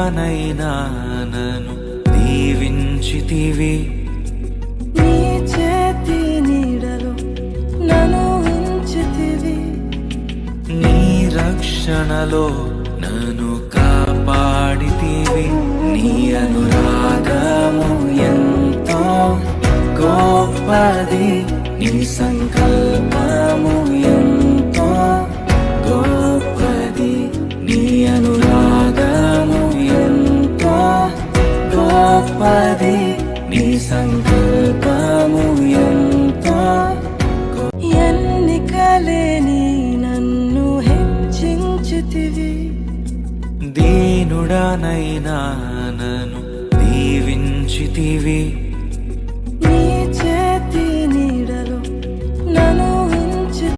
దీనుడనైనా నన్ను దీవించితివి. నీ చేతి నీడలో నన్ను ఉంచితివి. నీ రక్షణలో నన్ను కాపాడితివి. నీ అనురాగము ఎంతో గొప్పది, నీ సంకల్పము ఎంతో గొప్పది. నీ అనురాగము ఎంతో గొప్పది, నీ సంకల్పము ఎంతో. ఎన్నికలేని నన్ను హెచ్చించితివి. దీనుడనైనా నన్ను దీవించితివి.